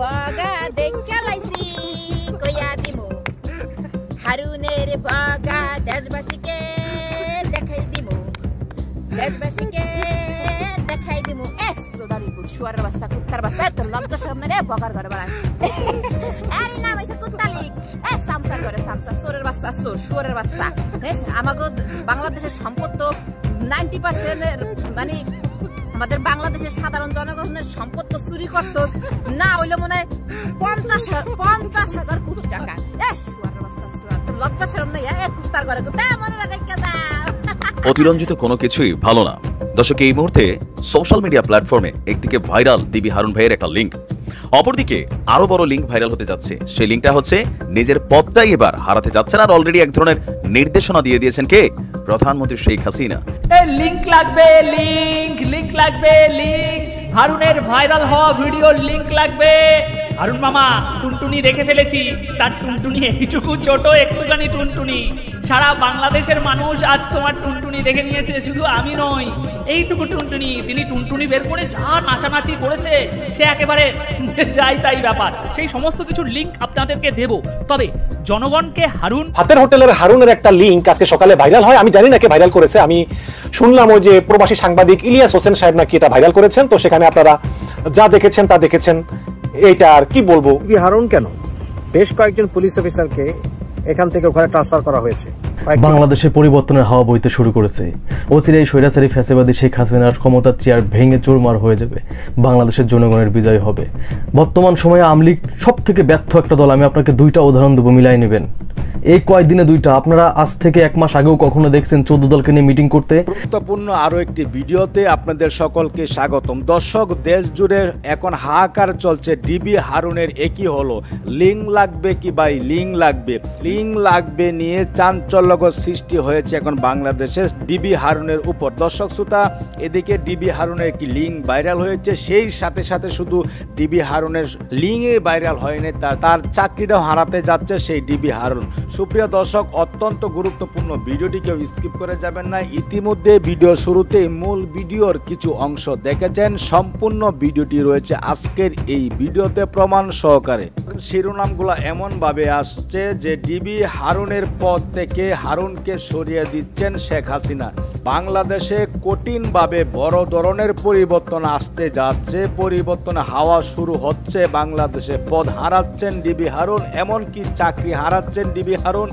বগা দেখা লাইছি কইয়া দিমু হারুনের বগা দেশবাসীকে দেখাই দিমু দেশবাসীকে দেখাই দিমু এসোদারি বুট শুয়ারের বাচ্চা কুত্তার বাচ্চা তো লজ্জা সামনে রে বগার ঘরে বাড়া আরে না ভাই কুত্তালিক সামসা করে সামসা সোরের বাচ্চা সোর শুয়ারের বাচ্চা আমাগো বাংলাদেশের সম্পদ তো 90% মানে আমাদের বাংলাদেশের সাধারণ জনগণের সম্পদ তো চুরি করছস না হইলে মনে হয় 50,000 কোটি টাকা লজ্জা শরম নাই কুত্তার ঘরে কুত্তা মনে না দেখা দাও অতিরঞ্জিত কোনো কিছুই ভালো না। দর্শক, এই মুহূর্তে সোশ্যাল মিডিয়া প্ল্যাটফর্মে একদিকে ভাইরাল ডিবি হারুন ভাইয়ের একটা লিঙ্ক, অপরদিকে আরো বড় লিঙ্ক ভাইরাল হতে যাচ্ছে। সেই লিঙ্কটা হচ্ছে নিজের পদটাই এবার হারাতে যাচ্ছেন, আর অলরেডি এক ধরনের নির্দেশনা দিয়ে দিয়েছেন কে? প্রধানমন্ত্রী শেখ হাসিনা। লিঙ্ক লাগবে, লিঙ্ক লাগবে, লিঙ্ক হারুনের ভাইরাল হওয়া ভিডিওর লিঙ্ক লাগবে। হারুন মামা টুনটুনি রেখে ফেলেছি, তার টুনটুনি এইটুকু ছোট একটুখানি টুনটুনি। সারা বাংলাদেশের মানুষ আজ তোমার টুনটুনি দেখে নিয়েছে, শুধু আমি নই, এইটুকু টুনটুনি। তিনি টুনটুনি বের করে যা নাচানাচি করেছে সে একেবারে যাই তাই ব্যাপার। সেই সমস্ত কিছুর লিঙ্ক আপনাদেরকে দেব। তবে জনগণকে হারুন ভাতের হোটেলের হারুনের একটা লিঙ্ক আজকে সকালে ভাইরাল হয়। আমি জানি না কে ভাইরাল করেছে, আমি শুনলাম ওই যে প্রবাসী সাংবাদিক ইলিয়াস হোসেন সাহেব নাকি এটা ভাইরাল করেছেন। তো সেখানে আপনারা যা দেখেছেন তা দেখেছেন, এইটা আর কি বলবো। হারুন কেন, বেশ কয়েকজন পুলিশ অফিসারকে এখান থেকে ওখানে ট্রান্সফার করা হয়েছে। বাংলাদেশে পরিবর্তনের হাওয়া বইতে শুরু করেছে। অচিরেই স্বৈরাচারী ফ্যাসিবাদী শেখ হাসিনার ক্ষমতার চেয়ার ভেঙে চুরমার হয়ে যাবে, বাংলাদেশের জনগণের বিজয় হবে। বর্তমান সময়ে আওয়ামী লীগ সব থেকে ব্যর্থ একটা দল। আমি আপনাকে দুইটা উদাহরণ দেবো, মিলাই নেবেন। এই কয়েকদিনে দুইটা, আপনারা আজ থেকে 1 মাস আগেও কখনো দেখছেন 14 দলকে নিয়ে মিটিং করতে? গুরুত্বপূর্ণ আরো একটি ভিডিওতে আপনাদের সকলকে স্বাগতম। দর্শক, দেশ জুড়ে এখন হাহাকার চলছে ডিবি হারুনের। একই হলো লিঙ্ক লাগবে কি ভাই, লিঙ্ক লাগবে নিয়ে চাঞ্চল্যকর সৃষ্টি হয়েছে এখন বাংলাদেশে ডিবি হারুনের উপর। দর্শক শ্রোতা, এদিকে ডিবি হারুনের একটি লিঙ্ক ভাইরাল হয়েছে, সেই সাথে সাথে শুধু ডিবি হারুনের লিঙ্কে ভাইরাল হয়নি, তার চাকরিটাও হারাতে যাচ্ছে সেই ডিবি হারুন। সুপ্রিয় দর্শক, অত্যন্ত গুরুত্বপূর্ণ ভিডিওটি কেউ স্কিপ করে যাবেন না। ইতিমধ্যে ভিডিও শুরুতে মূল ভিডিওর কিছু অংশ দেখেছেন, সম্পূর্ণ ভিডিওটি রয়েছে আজকের এই ভিডিওতে প্রমাণ সহকারে। শিরোনামগুলো এমন ভাবে আসছে যে ডিবি হারুনের পদ থেকে হারুনকে সরিয়ে দিচ্ছেন শেখ হাসিনা। বাংলাদেশে কঠিনভাবে বড় ধরনের পরিবর্তন আসতে যাচ্ছে, পরিবর্তন হাওয়া শুরু হচ্ছে। বাংলাদেশে পদ হারাচ্ছেন ডিবি হারুন, এমনকি চাকরি হারাচ্ছেন ডিবি হারুন।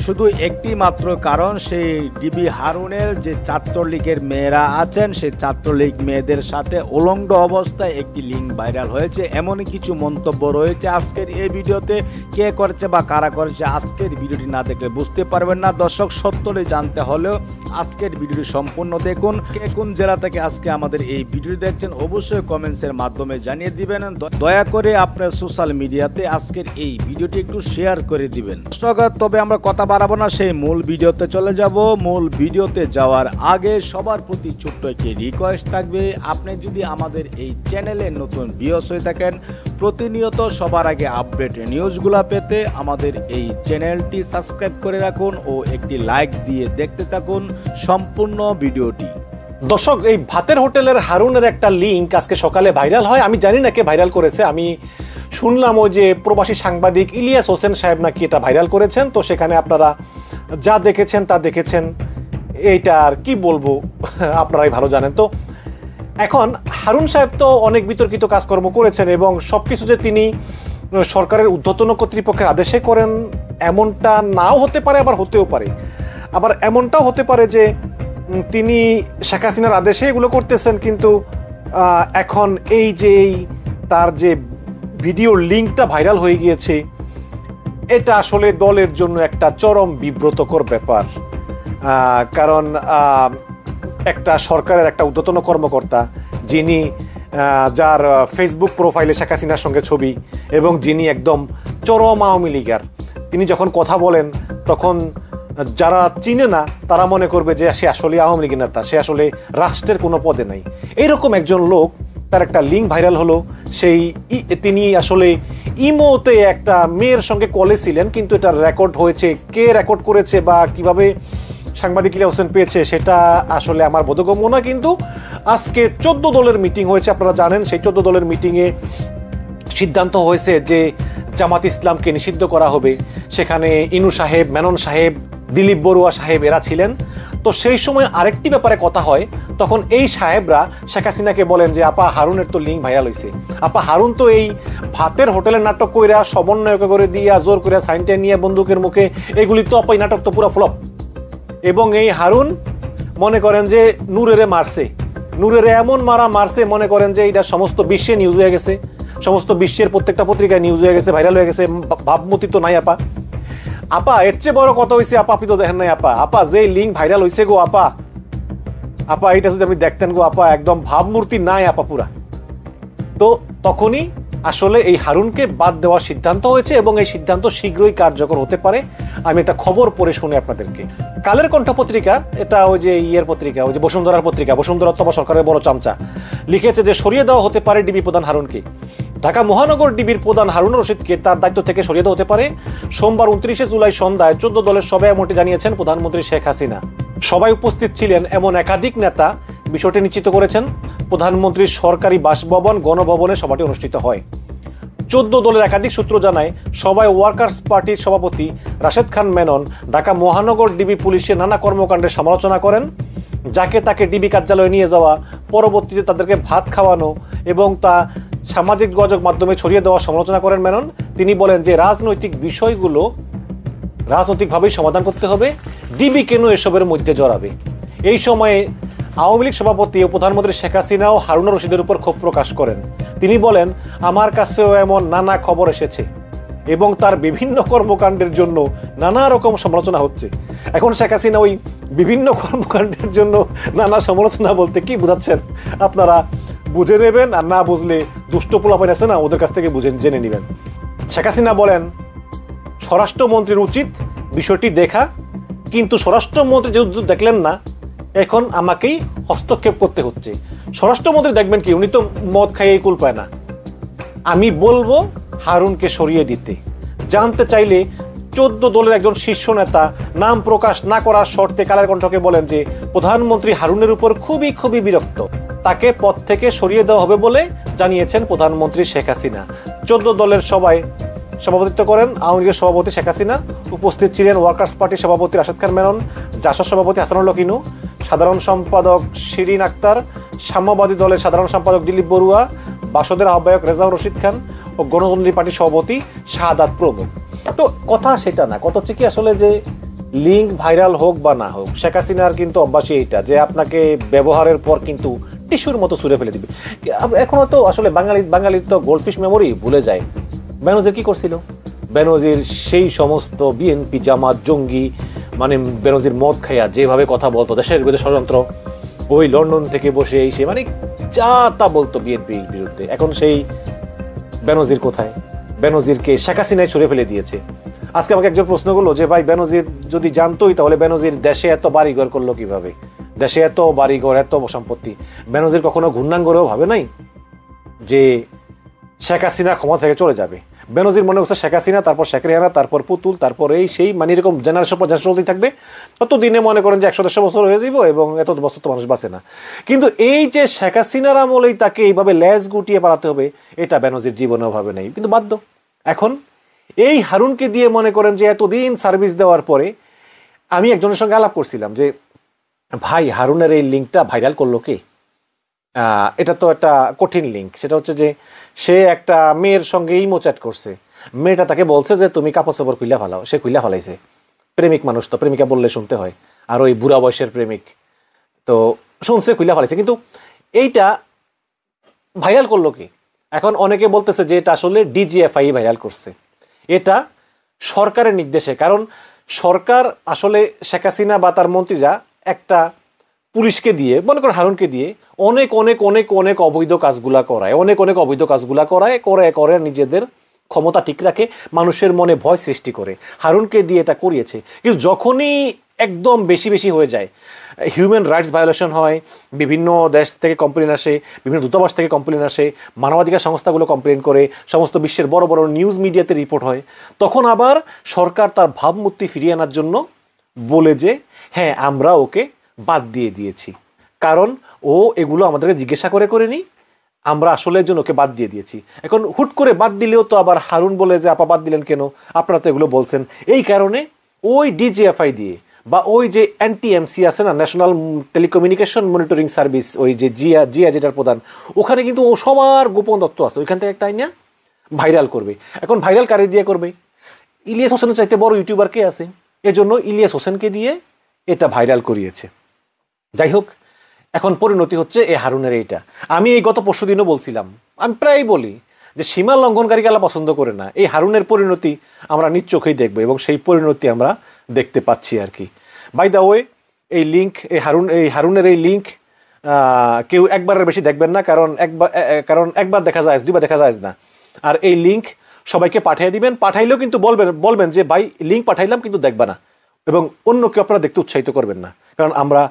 শুধু একটি মাত্র কারণ, সেই ডিবি হারুনের যে ছাত্রলীগের মেয়েরা আছেন, সেই ছাত্রলীগ মেয়েদের সাথে উলঙ্গ অবস্থায় একটি লিঙ্ক ভাইরাল হয়েছে। এমন কিছু মন্তব্য রয়েছে আজকের এই ভিডিওতে। কে করেছে বা কারা করেছে আজকের ভিডিওটি না দেখলে বুঝতে পারবেন না। দর্শক, সত্যটি জানতে হলেও আজকের ভিডিওটি সম্পূর্ণ দেখুন। কে কোন জেলা থেকে আজকে আমাদের এই ভিডিওটি দেখছেন অবশ্যই কমেন্টসের মাধ্যমে জানিয়ে দিবেন। দয়া করে আপনার সোশ্যাল মিডিয়াতে আজকের এই ভিডিওটি একটু শেয়ার করে দিবেন। দর্শক, তবে আমরা কথা বাড়াবো না, সেই মূল ভিডিওতে চলে যাব। মূল ভিডিওতে যাওয়ার আগে সবার প্রতি ছোট্ট একটি রিকোয়েস্ট থাকবে, আপনি যদি আমাদের এই চ্যানেলে নতুন ভিউয়ার্স হয়ে থাকেন, প্রতিনিয়ত সবার আগে আপডেট নিউজগুলো পেতে আমাদের এই চ্যানেলটি সাবস্ক্রাইব করে রাখুন ও একটি লাইক দিয়ে দেখতে থাকুন সম্পূর্ণ ভিডিওটি। দর্শক, এই ভাতের হোটেলের হারুনের একটা লিঙ্ক আজকে সকালে ভাইরাল হয়। আমি জানি না কে ভাইরাল করেছে, আমি শুনলাম ওই যে প্রবাসী সাংবাদিক ইলিয়াস হোসেন সাহেব নাকি এটা ভাইরাল করেছেন। তো সেখানে আপনারা যা দেখেছেন তা দেখেছেন, এইটা আর কি বলবো, আপনারাই ভালো জানেন। তো এখন হারুন সাহেব তো অনেক বিতর্কিত কাজকর্ম করেছেন এবং সবকিছু যে তিনি সরকারের ঊর্ধ্বতন কর্তৃপক্ষের আদেশে করেন এমনটা নাও হতে পারে, আবার হতেও পারে। আবার এমনটাও হতে পারে যে তিনি শেখ হাসিনার আদেশে এগুলো করতেছেন, কিন্তু এখন এই যে তার যে ভিডিওর লিঙ্কটা ভাইরাল হয়ে গিয়েছে, এটা আসলে দলের জন্য একটা চরম বিব্রতকর ব্যাপার। কারণ একটা সরকারের একটা ঊর্ধ্বতন কর্মকর্তা, যিনি যার ফেসবুক প্রোফাইলে শেখ হাসিনার সঙ্গে ছবি এবং যিনি একদম চরম আওয়ামী লীগার, তিনি যখন কথা বলেন তখন যারা চিনে না তারা মনে করবে যে সে আসলে আওয়ামী লীগের নেতা, সে আসলে রাষ্ট্রের কোনো পদে নাই। এইরকম একজন লোক, তার একটা লিঙ্ক ভাইরাল হলো। সেই তিনি আসলে ইমোতে একটা মেয়ের সঙ্গে কলে ছিলেন, কিন্তু এটা রেকর্ড হয়েছে। কে রেকর্ড করেছে বা কিভাবে সাংবাদিক ইলিয়াস হোসেন পেয়েছে সেটা আসলে আমার বোধগম্য না। কিন্তু আজকে 14 দলের মিটিং হয়েছে, আপনারা জানেন। সেই 14 দলের মিটিংয়ে সিদ্ধান্ত হয়েছে যে জামাত ইসলামকে নিষিদ্ধ করা হবে, সেখানে ইনু সাহেব, মেনন সাহেব, দিলীপ বড়ুয়া সাহেব এরা ছিলেন। তো সেই সময় আরেকটি ব্যাপারে কথা হয়, তখন এই সাহেবরা শেখ হাসিনাকে বলেন যে আপা হারুনের তো লিঙ্ক ভাইরাল হয়েছে, আপা হারুন তো এই ভাতের হোটেলের নাটক কইরা সমন্বয় করে দিয়া জোর করে সাইনটা নিয়ে বন্দুকের মুখে, এগুলি তো আপা এই নাটক তো পুরো ফ্লপ। এবং এই হারুন মনে করেন যে নূরেরে মারছে, নূরেরে এমন মারছে মনে করেন যে এটা সমস্ত বিশ্বে নিউজ হয়ে গেছে, সমস্ত বিশ্বের প্রত্যেকটা পত্রিকায় নিউজ হয়ে গেছে, ভাইরাল হয়ে গেছে। ভাবমতি তো নাই আপা। আপা এর চেয়ে বড় কথা হয়েছে আপা, আপনি তো দেখেন নাই আপা, আপা যে লিঙ্ক ভাইরাল হয়েছে গো আপা, আপা এটা যদি আপনি দেখতেন গো আপা, একদম ভাবমূর্তি নাই আপা পুরা। তো তখনই আসলে এই হারুনকে বাদ দেওয়ার সিদ্ধান্ত হয়েছে এবং এই সিদ্ধান্ত শীঘ্রই কার্যকর হতে পারে। আমি একটা খবর পড়ে শুনে আপনাদেরকে। কালের কণ্ঠ পত্রিকা, এটা ওই যে ইয়ের পত্রিকা, ওই যে বসুন্ধরার পত্রিকা, বসুন্ধরা তো সরকারের বড় চামচা, লিখেছে যে সরিয়ে দেওয়া হতে পারে ডিবি প্রধান হারুনকে। ঢাকা মহানগর ডিবির প্রধান হারুন রশিদকে তার দায়িত্ব থেকে সরিয়ে দেওয়া হতে পারে। সোমবার 29শে জুলাই সন্ধ্যায় 14 দলের সভায় এমনটি জানিয়েছেন প্রধানমন্ত্রী শেখ হাসিনা। সবাই উপস্থিত ছিলেন এমন একাধিক নেতা বিষয়টি নিশ্চিত করেছেন। প্রধানমন্ত্রীর সরকারি বাসভবন গণভবনে সভাটি অনুষ্ঠিত হয়। 14 দলের একাধিক সূত্র জানায় সবাই ওয়ার্কার্স পার্টির সভাপতি রাশেদ খান মেনন ঢাকা মহানগর ডিবি পুলিশের নানা কর্মকাণ্ডের সমালোচনা করেন। যাকে তাকে ডিবি কার্যালয়ে নিয়ে যাওয়া, পরবর্তীতে তাদেরকে ভাত খাওয়ানো এবং তা সামাজিক যোগাযোগ মাধ্যমে ছড়িয়ে দেওয়া সমালোচনা করেন মেনন। তিনি বলেন যে রাজনৈতিক বিষয়গুলো রাজনৈতিকভাবেই সমাধান করতে হবে, ডিবি কেন এসবের মধ্যে জড়াবে। এই সময়ে আওয়ামী লীগ সভাপতি ও প্রধানমন্ত্রী শেখ হাসিনাও হারুন রশিদের উপর ক্ষোভ প্রকাশ করেন। তিনি বলেন আমার কাছেও এমন নানা খবর এসেছে এবং তার বিভিন্ন কর্মকাণ্ডের জন্য নানা রকম সমালোচনা হচ্ছে। এখন শেখ হাসিনা ওই বিভিন্ন কর্মকাণ্ডের জন্য নানা সমালোচনা বলতে কি বোঝাচ্ছেন আপনারা বুঝে নেবেন, আর না বুঝলে দুষ্ট পোলাপাইন আছে না, ওদের কাছ থেকে জেনে নেবেন। শেখ হাসিনা বলেন স্বরাষ্ট্রমন্ত্রীর উচিত বিষয়টি দেখা, কিন্তু স্বরাষ্ট্রমন্ত্রী যেহেতু দেখলেন না, এখন আমাকেই হস্তক্ষেপ করতে হচ্ছে। স্বরাষ্ট্রমন্ত্রী দেখবেন কি, উনি তো মদ খাইয়েই কুল পায় না। আমি বলবো হারুনকে সরিয়ে দিতে। জানতে চাইলে 14 দলের একজন শীর্ষ নেতা নাম প্রকাশ না করার শর্তে কালের কণ্ঠকে বলেন যে প্রধানমন্ত্রী হারুনের উপর খুবই বিরক্ত, তাকে পদ থেকে সরিয়ে দেওয়া হবে বলে জানিয়েছেন প্রধানমন্ত্রী শেখ হাসিনা। 14 দলের সবাই সভাপতিত্ব করেন আওয়ামী লীগের সভাপতি শেখ হাসিনা। উপস্থিত ছিলেন ওয়ার্কার্স পার্টির সভাপতি রাশেদ খান মেনন, জাসদ সভাপতি হাসানুল হক ইনু, সাধারণ সম্পাদক শিরিন আক্তার, সাম্যবাদী দলের সাধারণ সম্পাদক দিলীপ বড়ুয়া, বাসদের আহ্বায়ক রেজাউর রশিদ খান ও গণতন্ত্রী পার্টির সভাপতি শাহাদাত প্রমুখ। তো কথা সেটা না, কথা হচ্ছে কি আসলে যে লিঙ্ক ভাইরাল হোক বা না হোক, শেখ হাসিনার কিন্তু অভ্যাসই এইটা যে আপনাকে ব্যবহারের পর কিন্তু টিস্যুর মতো ছুঁড়ে ফেলে দিবে। এখনো তো আসলে বাঙালির তো গোল্ডফিশ মেমোরি ভুলে যায়। বেনজির কি করছিল? বেনজির সেই সমস্ত বিএনপি জামাত জঙ্গি, মানে বেনজির মদ খাইয়া যেভাবে কথা বলতো, দেশের বিরুদ্ধে ষড়যন্ত্র, ওই লন্ডন থেকে বসে এসে মানে যা তা বলতো বিএনপির বিরুদ্ধে। এখন সেই বেনজির কোথায়? বেনজিরকে শেখ হাসিনায় ছুঁড়ে ফেলে দিয়েছে। আজকে আমাকে একজন প্রশ্ন করলো যে ভাই বেনজির যদি জানতোই তাহলে বেনজির দেশে এত বাড়িঘর করলো কিভাবে? দেশে এত বাড়িঘর, এত সম্পত্তি, বেনজির কখনো ঘূর্ণাঙ্গরেও ভাবে নাই যে শেখ হাসিনা ক্ষমতা থেকে চলে যাবে। বেনজির মনে করছে শেখ হাসিনা, তারপর শেখ রেহানা, তারপর পুতুল, তারপর এই সেই, মানে এরকম জেনারেশন পর জেনারেশন চলতেই থাকবে। তত দিনে মনে করেন যে 100-150 বছর হয়ে যাব এবং এত বছর তো মানুষ বাঁচে না। কিন্তু এই যে শেখ হাসিনার আমলেই তাকে এইভাবে লেজ গুটিয়ে পালাতে হবে, এটা বেনজির জীবনেও ভাবে নাই, কিন্তু বাধ্য। এখন এই হারুনকে দিয়ে মনে করেন যে এতদিন সার্ভিস দেওয়ার পরে আমি একজনের সঙ্গে আলাপ করছিলাম যে ভাই হারুনের এই লিঙ্কটা ভাইরাল করলো কে? এটা তো একটা কঠিন লিঙ্ক। সেটা হচ্ছে যে সে একটা মেয়ের সঙ্গে ইমো চ্যাট করছে, মেয়েটা তাকে বলছে যে তুমি কাপড় চাপড় খুইলা ফেলাও, সে খুইলা ফেলাইছে। প্রেমিক মানুষ তো, প্রেমিকা বললে শুনতে হয়, আর ওই বুড়া বয়সের প্রেমিক তো শুনছে, খুইলা ফেলাইছে। কিন্তু এইটা ভাইরাল করলো কি? এখন অনেকে বলতেছে যে এটা আসলে ডিজিএফআই ভাইরাল করছে, এটা সরকারের নির্দেশে। কারণ সরকার আসলে শেখ হাসিনা বা তার মন্ত্রীরা একটা পুলিশকে দিয়ে, মনে করেন হারুনকে দিয়ে অনেক অনেক অনেক অনেক অবৈধ কাজগুলা করায়, অবৈধ কাজগুলা করে নিজেদের ক্ষমতা ঠিক রাখে, মানুষের মনে ভয় সৃষ্টি করে। হারুনকে দিয়ে এটা করিয়েছে। কিন্তু যখনই একদম বেশি হয়ে যায়, হিউম্যান রাইটস ভায়োলেশন হয়, বিভিন্ন দেশ থেকে কমপ্লেন আসে, বিভিন্ন দূতাবাস থেকে কমপ্লেন আসে, মানবাধিকার সংস্থাগুলো কমপ্লেন করে, সমস্ত বিশ্বের বড় বড় নিউজ মিডিয়াতে রিপোর্ট হয়, তখন আবার সরকার তার ভাবমূর্তি ফিরিয়ে আনার জন্য বলে যে হ্যাঁ আমরা ওকে বাদ দিয়ে দিয়েছি, কারণ ও এগুলো আমাদেরকে জিজ্ঞাসা করে নি, আমরা আসলে এর জন্য ওকে বাদ দিয়ে দিয়েছি। এখন হুট করে বাদ দিলেও তো আবার হারুন বলে যে আপা বাদ দিলেন কেন, আপনারা তো এগুলো বলছেন। এই কারণে ওই ডিজিএফআই দিয়ে বা ওই যে এনটিএমসি আছে না, ন্যাশনাল টেলিকমিউনিকেশন মনিটরিং সার্ভিস, ওই যে জিয়া যেটার প্রধান, ওখানে কিন্তু ও সবার গোপন তথ্য আছে, ওইখান থেকে একটা আইনা ভাইরাল করবে। এখন ভাইরাল কারে দিয়ে করবে? ইলিয়াস হোসেনের চাইতে বড় ইউটিউবার কে আছে? এজন্য ইলিয়াস হোসেনকে দিয়ে এটা ভাইরাল করিয়েছে। যাই হোক, এখন পরিণতি হচ্ছে এই হারুনের এইটা। আমি এই গত পরশু দিনও বলছিলাম, আমি প্রায় বলি যে সীমা লঙ্ঘনকারীকে আল্লাহ পছন্দ করে না। এই হারুনের পরিণতি আমরা নিজ চোখেই দেখবো এবং সেই পরিণতি আমরা দেখতে পাচ্ছি আর কি। বাই দ্য ওয়ে, এই লিঙ্ক এই হারুনের এই লিঙ্ক কেউ একবারের বেশি দেখবেন না, কারণ একবার দেখা যায়, দুইবার দেখা যায় না। আর এই লিঙ্ক সবাইকে পাঠিয়ে দিবেন, পাঠাইলেও কিন্তু বলবেন যে ভাই লিঙ্ক পাঠাইলাম কিন্তু দেখবা না, এবং অন্য কেউ আপনারা দেখতে উৎসাহিত করবেন না, কারণ আমরা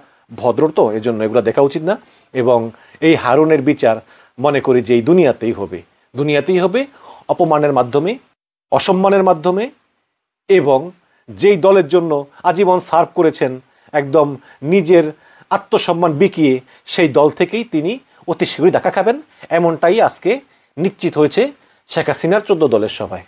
ভদ্র তো, এজন্য এগুলো দেখা উচিত না। এবং এই হারুনের বিচার মনে করি যে এই দুনিয়াতেই হবে, অপমানের মাধ্যমে, অসম্মানের মাধ্যমে, এবং যেই দলের জন্য আজীবন সার্ভ করেছেন একদম নিজের আত্মসম্মান বিকিয়ে, সেই দল থেকেই তিনি অতি শীঘ্রই দেখা খাবেন, এমনটাই আজকে নিশ্চিত হয়েছে শেখ হাসিনার 14 দলের সভায়।